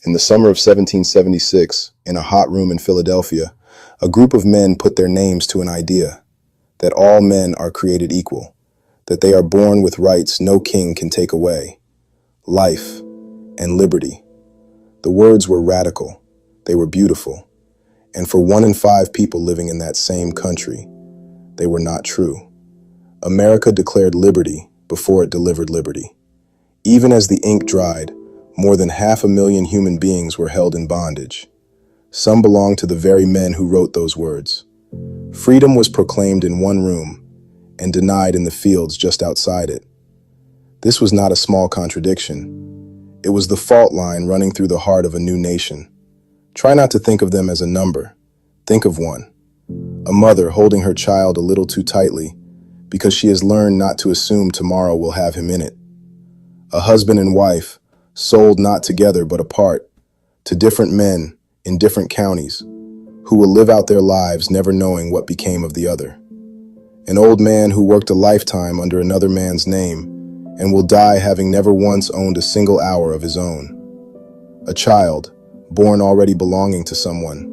In the summer of 1776, in a hot room in Philadelphia, a group of men put their names to an idea that all men are created equal, that they are born with rights no king can take away, life and liberty. The words were radical, they were beautiful, and for 1 in 5 people living in that same country, they were not true. America declared liberty before it delivered liberty. Even as the ink dried, more than 500,000 human beings were held in bondage. Some belonged to the very men who wrote those words. Freedom was proclaimed in one room and denied in the fields just outside it. This was not a small contradiction. It was the fault line running through the heart of a new nation. Try not to think of them as a number. Think of one. A mother holding her child a little too tightly because she has learned not to assume tomorrow will have him in it. A husband and wife, sold not together but apart, to different men in different counties, who will live out their lives never knowing what became of the other. An old man who worked a lifetime under another man's name and will die having never once owned a single hour of his own. A child, born already belonging to someone,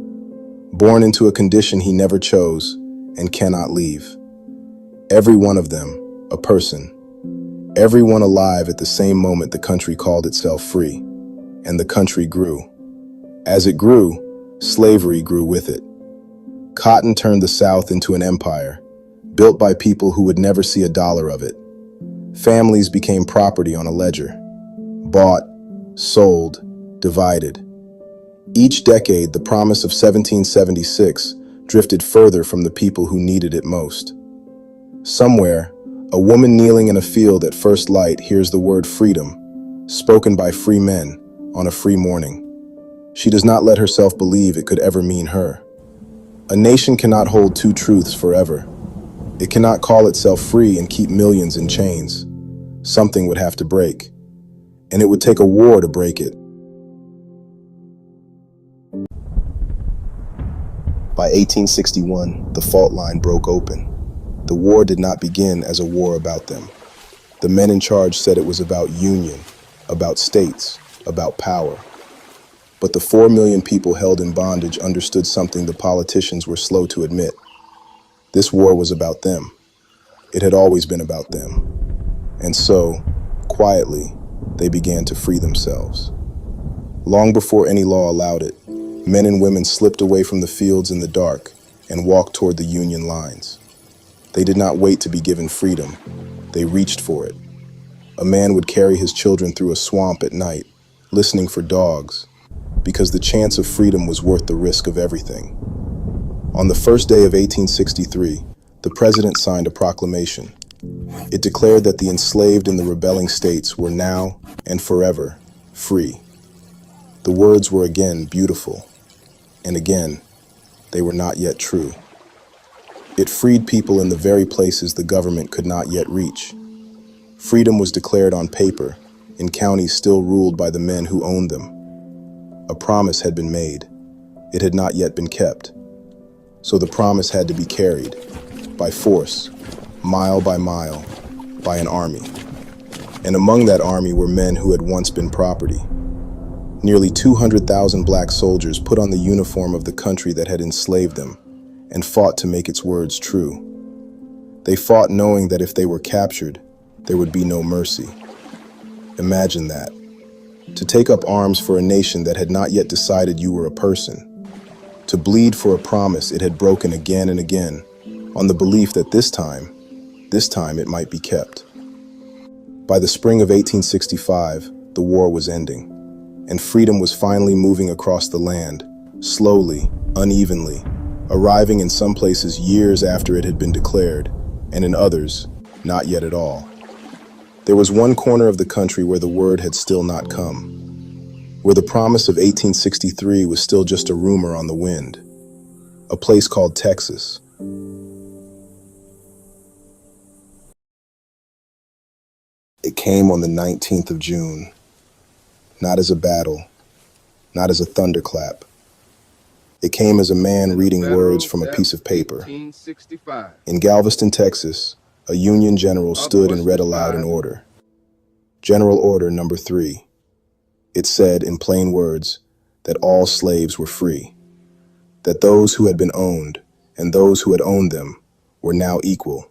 born into a condition he never chose and cannot leave. Every one of them, a person. Everyone alive at the same moment the country called itself free, and the country grew. As it grew, slavery grew with it. Cotton turned the South into an empire, built by people who would never see a dollar of it. Families became property on a ledger, bought, sold, divided. Each decade, the promise of 1776 drifted further from the people who needed it most. Somewhere, a woman kneeling in a field at first light hears the word freedom, spoken by free men on a free morning. She does not let herself believe it could ever mean her. A nation cannot hold two truths forever. It cannot call itself free and keep millions in chains. Something would have to break, and it would take a war to break it. By 1861, the fault line broke open. The war did not begin as a war about them. The men in charge said it was about union, about states, about power. But the 4 million people held in bondage understood something the politicians were slow to admit. This war was about them. It had always been about them. And so, quietly, they began to free themselves. Long before any law allowed it, men and women slipped away from the fields in the dark and walked toward the Union lines. They did not wait to be given freedom. They reached for it. A man would carry his children through a swamp at night, listening for dogs, because the chance of freedom was worth the risk of everything. On the first day of 1863, the president signed a proclamation. It declared that the enslaved in the rebelling states were now and forever free. The words were again beautiful, and again, they were not yet true. It freed people in the very places the government could not yet reach. Freedom was declared on paper, in counties still ruled by the men who owned them. A promise had been made. It had not yet been kept. So the promise had to be carried, by force, mile by mile, by an army. And among that army were men who had once been property. Nearly 200,000 black soldiers put on the uniform of the country that had enslaved them, and fought to make its words true. They fought knowing that if they were captured, there would be no mercy. Imagine that. To take up arms for a nation that had not yet decided you were a person. To bleed for a promise it had broken again and again, on the belief that this time it might be kept. By the spring of 1865, the war was ending, and freedom was finally moving across the land, slowly, unevenly, arriving in some places years after it had been declared, and in others, not yet at all. There was one corner of the country where the word had still not come, where the promise of 1863 was still just a rumor on the wind, a place called Texas. It came on the 19th of June, not as a battle, not as a thunderclap. It came as a man reading words from a piece of paper. In Galveston, Texas, a Union general stood and read aloud an order. General Order Number 3. It said, in plain words, that all slaves were free, that those who had been owned and those who had owned them were now equal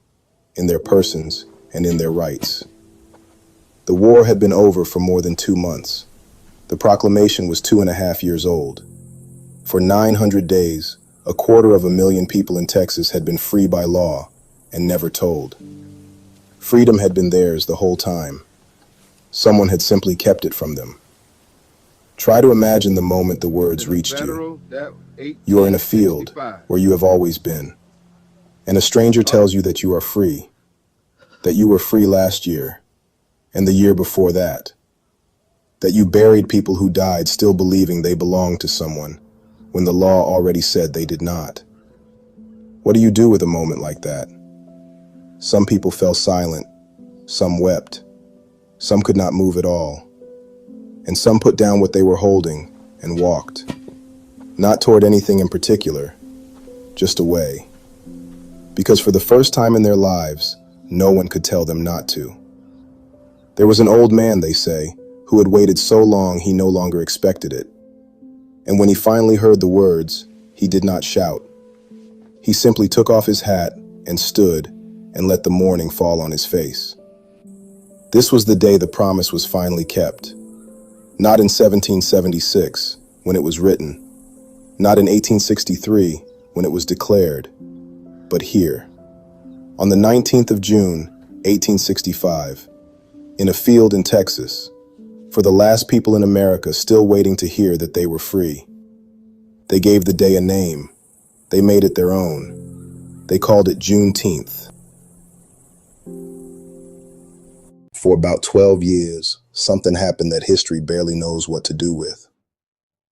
in their persons and in their rights. The war had been over for more than 2 months. The proclamation was 2.5 years old. For 900 days, 250,000 people in Texas had been free by law and never told. Freedom had been theirs the whole time. Someone had simply kept it from them. Try to imagine the moment the words reached you. You are in a field where you have always been, and a stranger tells you that you are free, that you were free last year, and the year before that, that you buried people who died still believing they belonged to someone when the law already said they did not. What do you do with a moment like that? Some people fell silent, some wept, some could not move at all, and some put down what they were holding and walked, not toward anything in particular, just away. Because for the first time in their lives, no one could tell them not to. There was an old man, they say, who had waited so long he no longer expected it. And when he finally heard the words, he did not shout. He simply took off his hat and stood and let the mourning fall on his face. This was the day the promise was finally kept. Not in 1776, when it was written, not in 1863, when it was declared, but here, on the 19th of June, 1865, in a field in Texas, for the last people in America still waiting to hear that they were free. They gave the day a name. They made it their own. They called it Juneteenth. For about 12 years, something happened that history barely knows what to do with.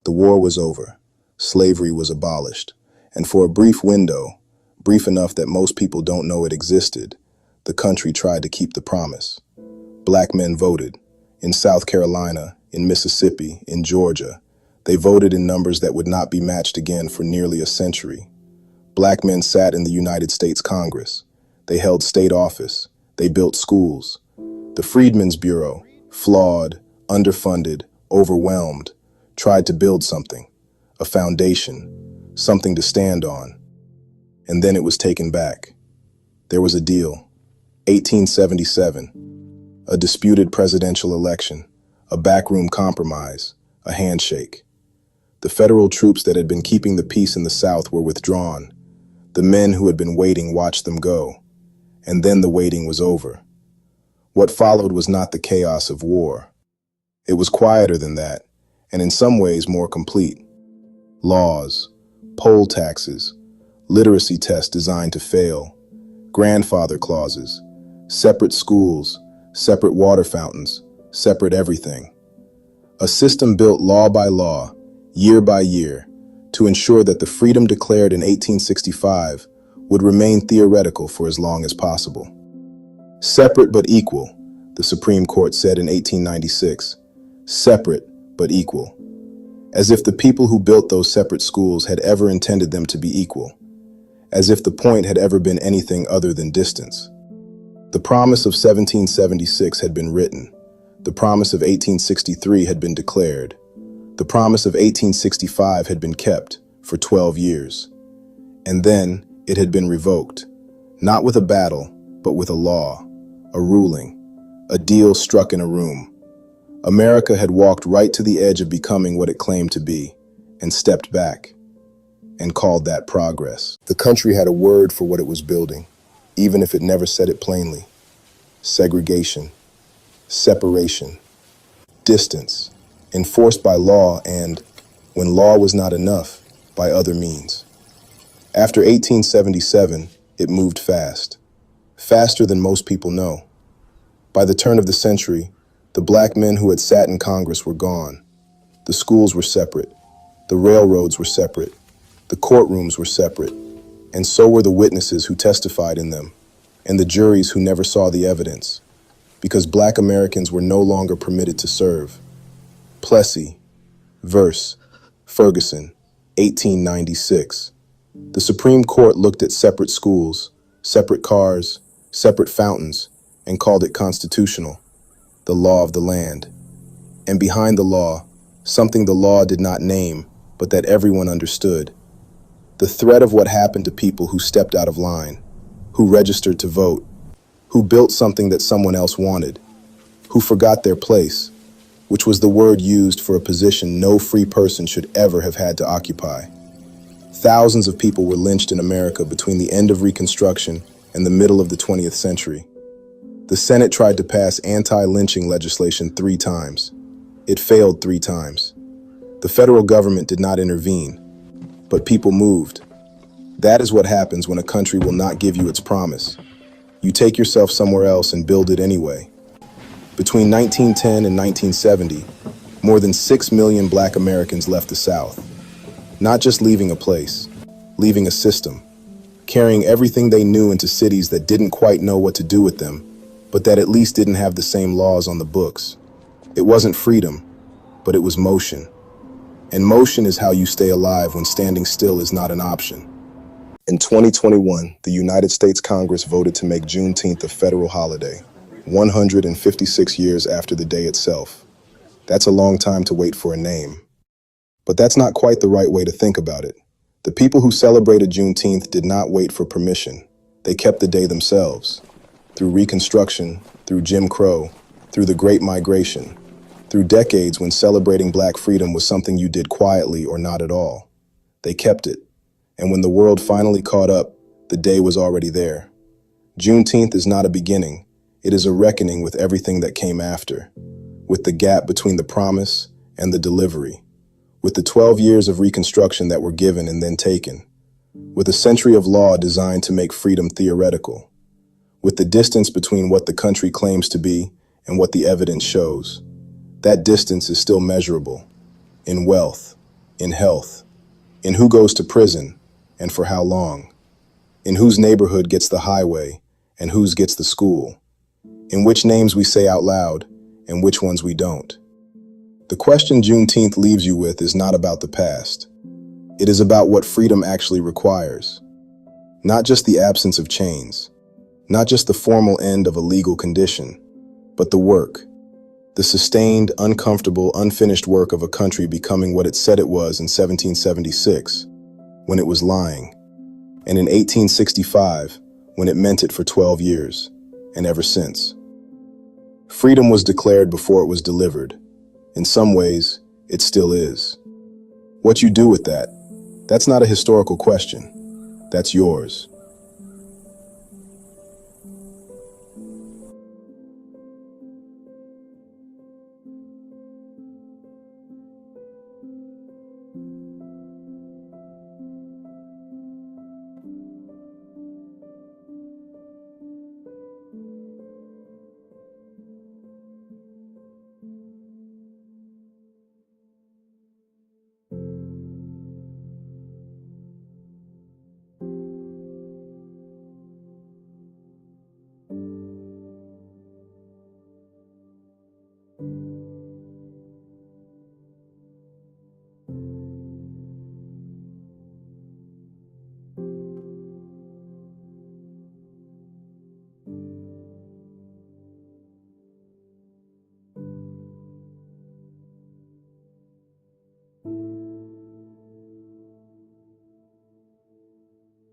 The war was over. Slavery was abolished. And for a brief window, brief enough that most people don't know it existed, the country tried to keep the promise. Black men voted. In South Carolina, in Mississippi, in Georgia, they voted in numbers that would not be matched again for nearly a century. Black men sat in the United States Congress. They held state office. They built schools. The Freedmen's Bureau, flawed, underfunded, overwhelmed, tried to build something, a foundation, something to stand on. And then it was taken back. There was a deal. 1877. A disputed presidential election, a backroom compromise, a handshake. The federal troops that had been keeping the peace in the South were withdrawn. The men who had been waiting watched them go. And then the waiting was over. What followed was not the chaos of war. It was quieter than that, and in some ways more complete. Laws, poll taxes, literacy tests designed to fail, grandfather clauses, separate schools, separate water fountains, separate everything. A system built law by law, year by year, to ensure that the freedom declared in 1865 would remain theoretical for as long as possible. Separate but equal, the Supreme Court said in 1896. Separate but equal. As if the people who built those separate schools had ever intended them to be equal. As if the point had ever been anything other than distance. The promise of 1776 had been written. The promise of 1863 had been declared. The promise of 1865 had been kept for 12 years. And then it had been revoked, not with a battle, but with a law, a ruling, a deal struck in a room. America had walked right to the edge of becoming what it claimed to be, and stepped back, and called that progress. The country had a word for what it was building, even if it never said it plainly. Segregation, separation, distance, enforced by law and, when law was not enough, by other means. After 1877, it moved fast. Faster than most people know. By the turn of the century, the black men who had sat in Congress were gone. The schools were separate. The railroads were separate. The courtrooms were separate. And so were the witnesses who testified in them, and the juries who never saw the evidence, because black Americans were no longer permitted to serve. Plessy, Verse, Ferguson, 1896. The Supreme Court looked at separate schools, separate cars, separate fountains, and called it constitutional, the law of the land. And behind the law, something the law did not name, but that everyone understood. The threat of what happened to people who stepped out of line, who registered to vote, who built something that someone else wanted, who forgot their place, which was the word used for a position no free person should ever have had to occupy. Thousands of people were lynched in America between the end of Reconstruction and the middle of the 20th century. The Senate tried to pass anti-lynching legislation 3 times. It failed 3 times. The federal government did not intervene, but people moved. That is what happens when a country will not give you its promise. You take yourself somewhere else and build it anyway. Between 1910 and 1970, more than 6 million Black Americans left the South. Not just leaving a place, leaving a system, carrying everything they knew into cities that didn't quite know what to do with them, but that at least didn't have the same laws on the books. It wasn't freedom, but it was motion. And motion is how you stay alive when standing still is not an option. In 2021, the United States Congress voted to make Juneteenth a federal holiday, 156 years after the day itself. That's a long time to wait for a name. But that's not quite the right way to think about it. The people who celebrated Juneteenth did not wait for permission. They kept the day themselves. Through Reconstruction, through Jim Crow, through the Great Migration, through decades when celebrating Black freedom was something you did quietly or not at all. They kept it. And when the world finally caught up, the day was already there. Juneteenth is not a beginning. It is a reckoning with everything that came after, with the gap between the promise and the delivery, with the 12 years of Reconstruction that were given and then taken, with a century of law designed to make freedom theoretical, with the distance between what the country claims to be and what the evidence shows. That distance is still measurable, in wealth, in health, in who goes to prison and for how long, in whose neighborhood gets the highway and whose gets the school, in which names we say out loud and which ones we don't. The question Juneteenth leaves you with is not about the past. It is about what freedom actually requires. Not just the absence of chains, not just the formal end of a legal condition, but the work. The sustained, uncomfortable, unfinished work of a country becoming what it said it was in 1776, when it was lying, and in 1865, when it meant it for 12 years, and ever since. Freedom was declared before it was delivered. In some ways, it still is. What you do with that, that's not a historical question. That's yours.